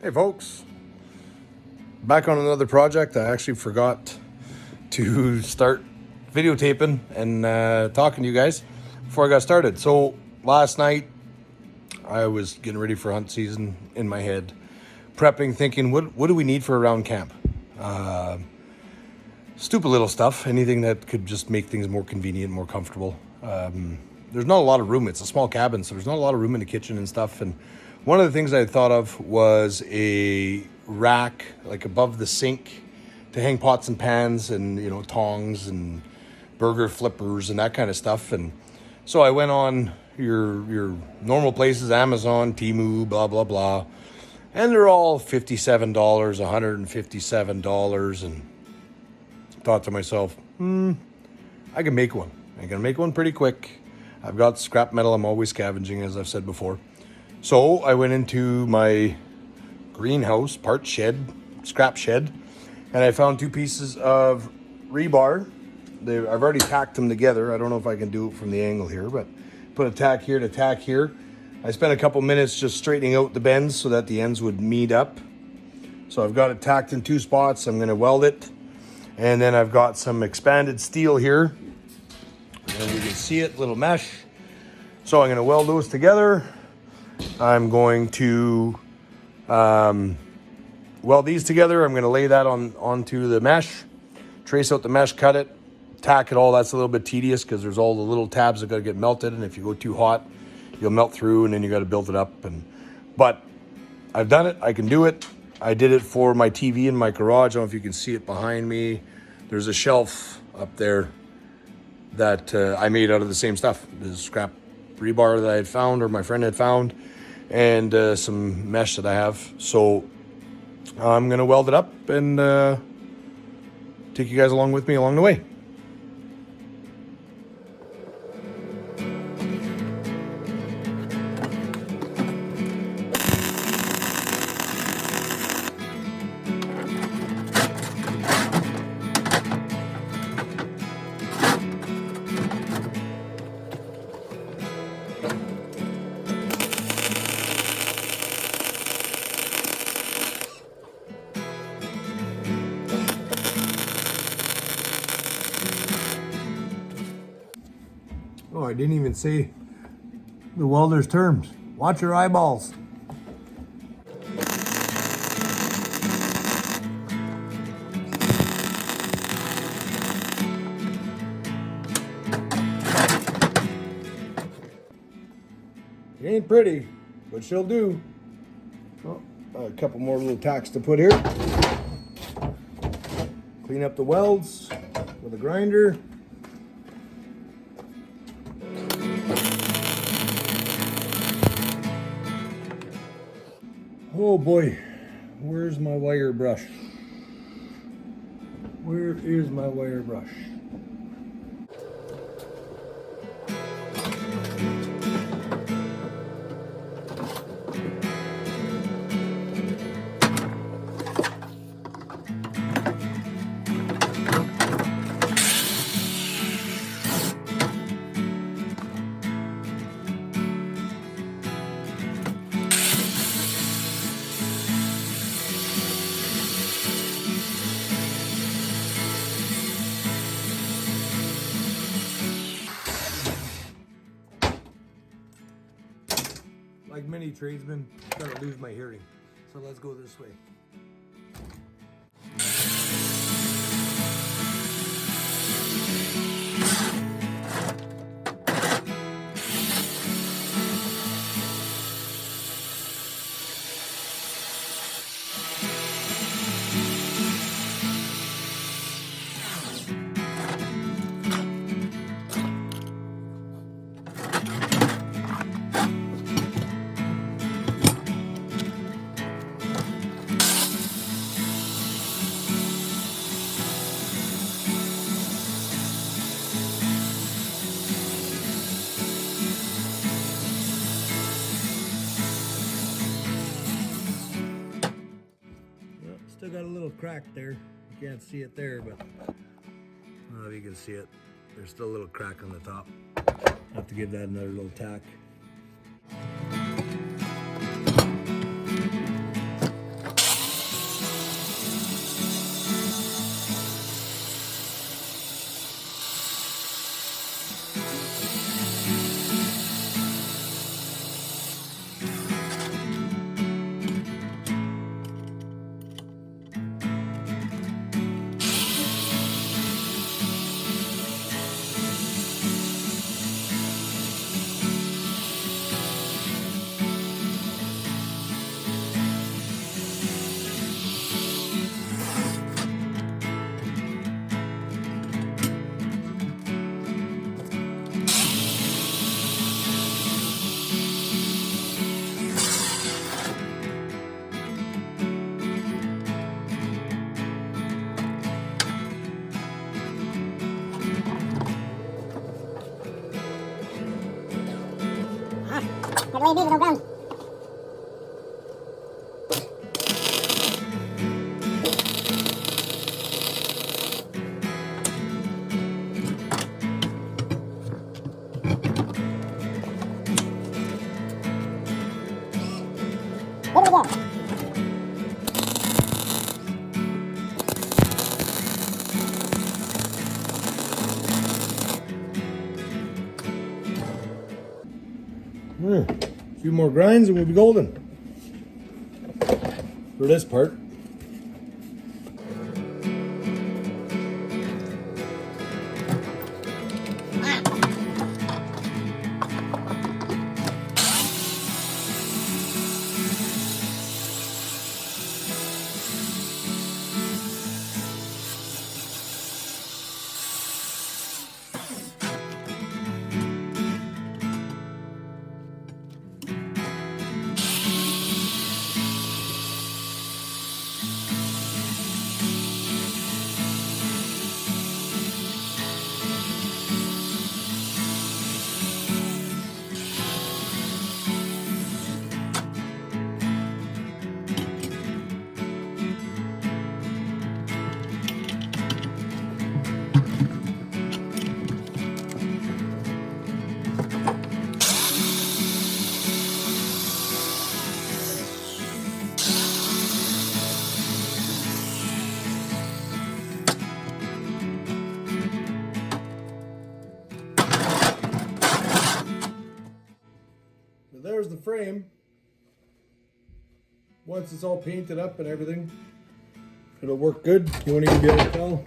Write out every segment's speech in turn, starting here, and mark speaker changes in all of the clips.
Speaker 1: Hey folks, back on another project. I actually forgot to start videotaping and talking to you guys before I got started. So last night I was getting ready for hunt season in my head, prepping, thinking, what do we need for a round camp? Stupid little stuff, anything that could just make things more convenient, more comfortable. There's not a lot of room. It's a small cabin, so there's not a lot of room in the kitchen and stuff. And one of the things I had thought of was a rack, like above the sink, to hang pots and pans and, you know, tongs and burger flippers and that kind of stuff. And so I went on your normal places, Amazon, Temu, blah, blah, blah. And they're all $57, $157, and thought to myself, I can make one. I can make one pretty quick. I've got scrap metal. I'm always scavenging, as I've said before. So I went into my greenhouse, part shed, scrap shed, and I found two pieces of rebar. I've already tacked them together. I don't know if I can do it from the angle here, but put a tack here to tack here. I spent a couple minutes just straightening out the bends so that the ends would meet up. So I've got it tacked in two spots. I'm going to weld it. And then I've got some expanded steel here. And you can see it, little mesh. So I'm going to weld those together. I'm going to weld these together. I'm going to lay that onto the mesh, trace out the mesh, cut it, tack it all. That's a little bit tedious because there's all the little tabs that got to get melted. And if you go too hot, you'll melt through and then you got to build it up. But I've done it. I can do it. I did it for my TV in my garage. I don't know if you can see it behind me. There's a shelf up there that I made out of the same stuff. This scrap rebar that I had found, or my friend had found, and some mesh that I have. So I'm going to weld it up and take you guys along with me along the way. Oh, I didn't even say the welder's terms. Watch your eyeballs. It ain't pretty, but she'll do. Oh, a couple more little tacks to put here. Clean up the welds with a grinder. Oh boy, where's my wire brush? Where is my wire brush? Like many tradesmen, I'm gonna lose my hearing. So let's go this way. Still got a little crack there. You can't see it there, but I don't know if you can see it. There's still a little crack on the top. I have to give that another little tack. A few more grinds and we'll be golden for this part. There's the frame. Once it's all painted up and everything, it'll work good. You won't even be able to tell.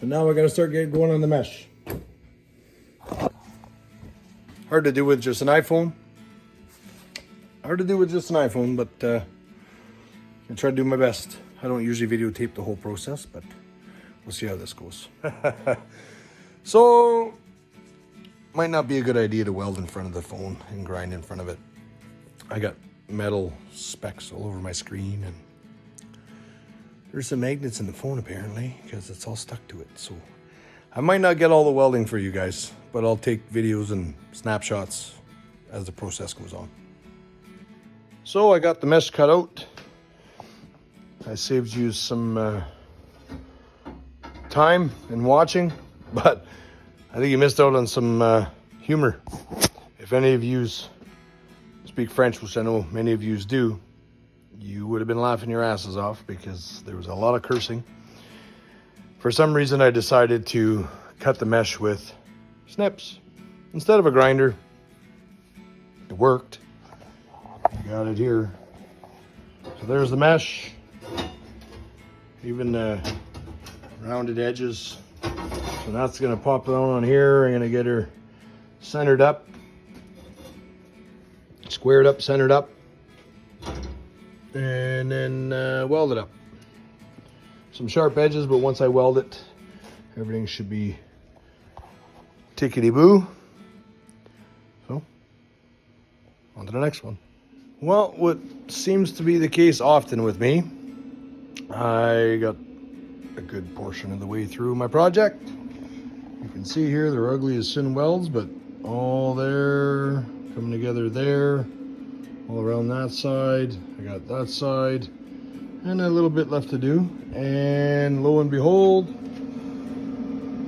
Speaker 1: And now we're gonna start getting going on the mesh. Hard to do with just an iPhone. But I try to do my best. I don't usually videotape the whole process, but we'll see how this goes. So, might not be a good idea to weld in front of the phone and grind in front of it. I got metal specks all over my screen, and there's some magnets in the phone apparently because it's all stuck to it. So I might not get all the welding for you guys, but I'll take videos and snapshots as the process goes on. So I got the mesh cut out. I saved you some time in watching, but I think you missed out on some humor. If any of you speak French, which I know many of you do, you would have been laughing your asses off because there was a lot of cursing. For some reason, I decided to cut the mesh with snips instead of a grinder. It worked. I got it here. So there's the mesh. Even rounded edges. So that's gonna pop down on here. I'm gonna get her centered up, squared up, centered up, and then weld it up. Some sharp edges, but once I weld it, everything should be tickety-boo. So, on to the next one. Well, what seems to be the case often with me, I got a good portion of the way through my project. You can see here they're ugly as sin welds, but all there, coming together there, all around that side. I got that side, and a little bit left to do. And lo and behold,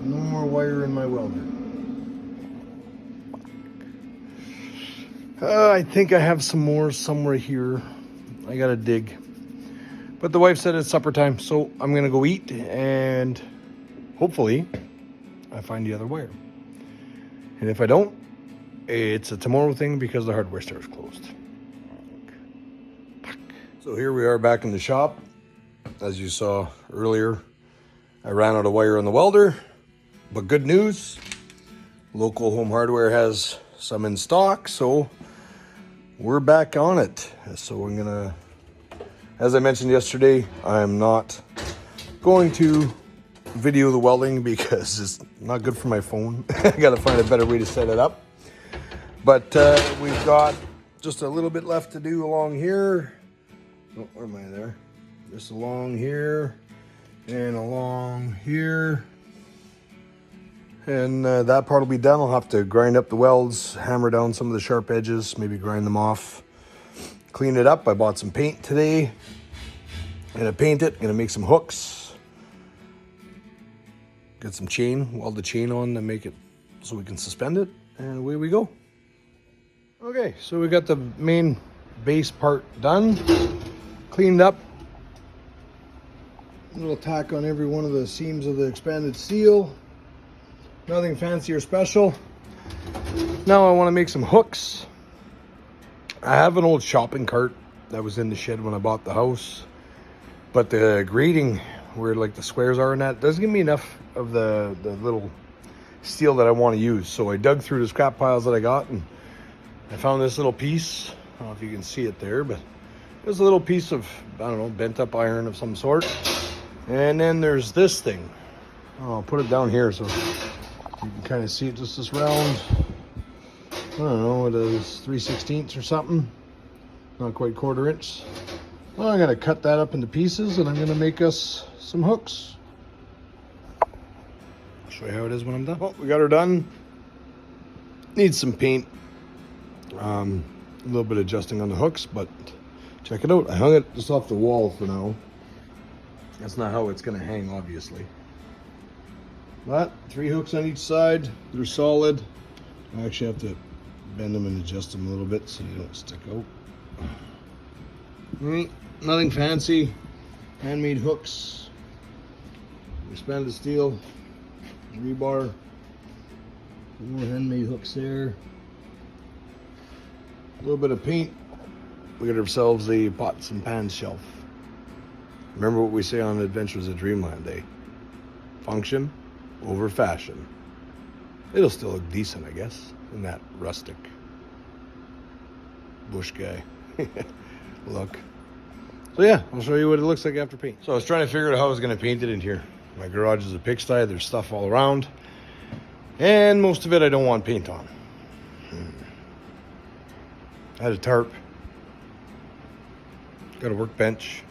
Speaker 1: no more wire in my welder. I think I have some more somewhere here. I gotta dig. But the wife said it's supper time, so I'm gonna go eat, and hopefully I find the other wire. And if I don't, it's a tomorrow thing because the hardware store is closed. So here we are back in the shop. As you saw earlier, I ran out of wire on the welder, but good news, Local Home Hardware has some in stock, so we're back on it. So I'm gonna, as I mentioned yesterday, I'm not going to video the welding because it's not good for my phone. I gotta find a better way to set it up. But we've got just a little bit left to do along here. Oh, where am I there? Just along here and along here. And that part will be done. I'll have to grind up the welds, hammer down some of the sharp edges, maybe grind them off, clean it up. I bought some paint today. Gonna paint it, gonna make some hooks, get some chain, weld the chain on and make it so we can suspend it, and away we go. Okay, so we got the main base part done, cleaned up. A little tack on every one of the seams of the expanded steel. Nothing fancy or special. Now I want to make some hooks. I have an old shopping cart that was in the shed when I bought the house, but the grating where like the squares are and that doesn't give me enough of the little steel that I want to use. So I dug through the scrap piles that I got and I found this little piece. I don't know if you can see it there, but there's a little piece of, I don't know, bent up iron of some sort. And then there's this thing. I'll put it down here so you can kind of see it, just this round. I don't know, it is 3/16 or something. Not quite 1/4 inch. Well, I'm gonna cut that up into pieces and I'm gonna make us some hooks. I'll show you how it is when I'm done. Well, we got her done. Needs some paint. A little bit of adjusting on the hooks, but check it out. I hung it just off the wall for now. That's not how it's gonna hang, obviously. But 3 hooks on each side. They're solid. I actually have to bend them and adjust them a little bit so they don't stick out. Nothing fancy. Handmade hooks. Expanded steel. Rebar. More handmade hooks there. A little bit of paint. We got ourselves a pots and pans shelf. Remember what we say on Adventures of Dreamland, eh? Function over fashion. It'll still look decent, I guess, in that rustic bush guy look. So yeah, I'll show you what it looks like after paint. So I was trying to figure out how I was going to paint it in here. My garage is a pigsty. There's stuff all around. And most of it I don't want paint on. I had a tarp. Got a workbench.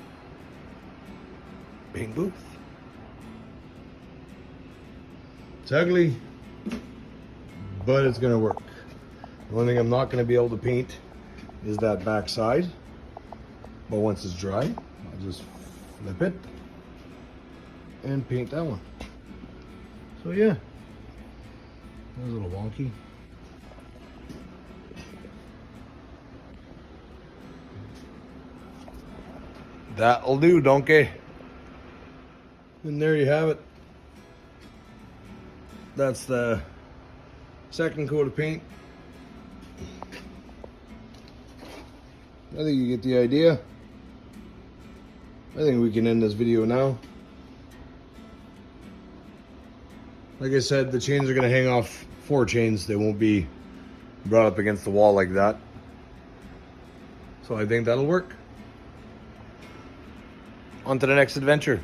Speaker 1: Paint booth. It's ugly, but it's gonna work. The only thing I'm not gonna be able to paint is that back side. But once it's dry, I'll just flip it and paint that one. So yeah, that was a little wonky. That'll do, donkey. And there you have it. That's the second coat of paint. I think you get the idea. I think we can end this video now. Like I said, the chains are going to hang off 4 chains. They won't be brought up against the wall like that. So I think that'll work. On to the next adventure.